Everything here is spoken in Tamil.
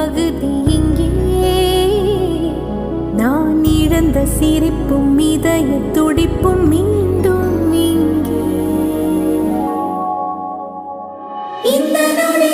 பகுதி இங்கே. நான் இழந்த சிரிப்பும் இதய துடிப்பும் மீண்டும் இங்கே. இந்த நொடி